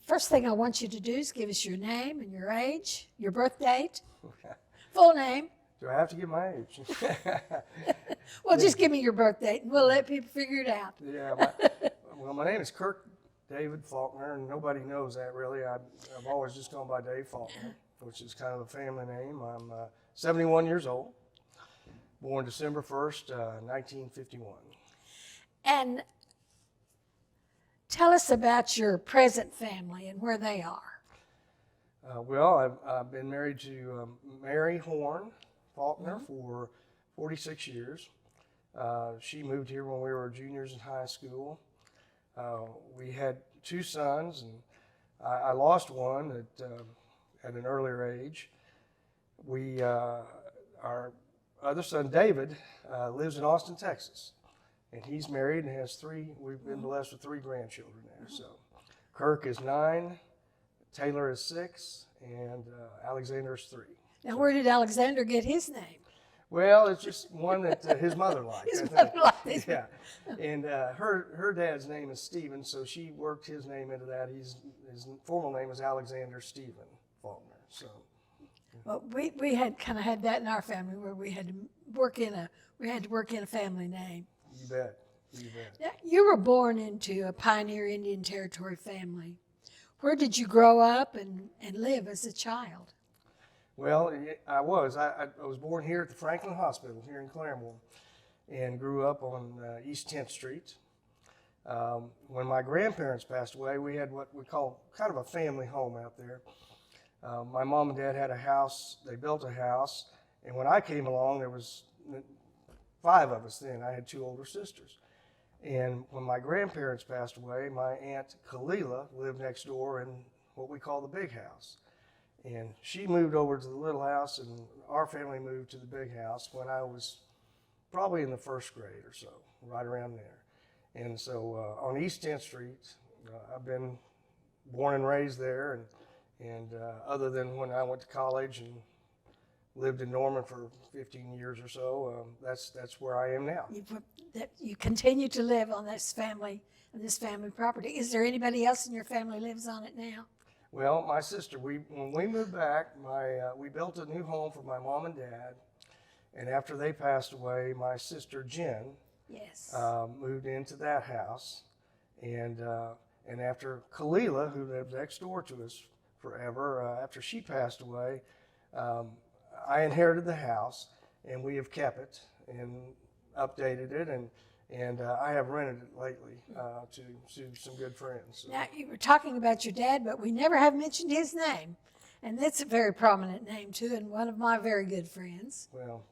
First thing I want you to do is give us your name and your age, your birth date, full name. Do I have to give my age? Well, just give me your birth date and we'll let people figure it out. Yeah. My name is Kirk David Faulkner, and nobody knows that really. I've always just gone by Dave Faulkner, which is kind of a family name. I'm 71 years old, born December 1st, 1951. And tell us about your present family and where they are. Well, I've been married to Mary Horn Faulkner for 46 years. She moved here when we were juniors in high school. We had 2 sons, and I lost one at an earlier age. Our other son, David, lives in Austin, Texas, and he's married and has 3. We've been blessed with 3 grandchildren there. So, Kirk is 9, Taylor is 6, and Alexander is 3. Now, where did Alexander get his name? Well, it's just one that his mother liked. His mother liked it. Yeah, and her dad's name is Stephen, so she worked his name into that. His formal name is Alexander Stephen Faulkner. So, Well, we had kind of had that in our family where we had to work in a family name. you bet, you bet. Now, you were born into a pioneer Indian Territory family. Where did you grow up and live as a child? Well, I was born here at the Franklin Hospital here in Claremore, and grew up on East 10th Street. When my grandparents passed away, we had what we call kind of a family home out there. My mom and dad had a house. They built a house, and when I came along, there was 5 of us then. I had 2 older sisters. And when my grandparents passed away, my aunt Kalila lived next door in what we call the big house. And she moved over to the little house, and our family moved to the big house when I was probably in the 1st grade or so, right around there. And so on East 10th Street, I've been born and raised there, and other than when I went to college and lived in Norman for 15 years or so, that's where I am now. You continue to live on this family property. Is there anybody else in your family lives on it now? Well, my sister, when we moved back, we built a new home for my mom and dad, and after they passed away, my sister Jen Yes. moved into that house, and after Kalila, who lived next door to us forever, after she passed away, I inherited the house, and we have kept it and updated it, and I have rented it lately to some good friends. So. Now, you were talking about your dad, but we never have mentioned his name. And that's a very prominent name, too, and one of my very good friends. Well,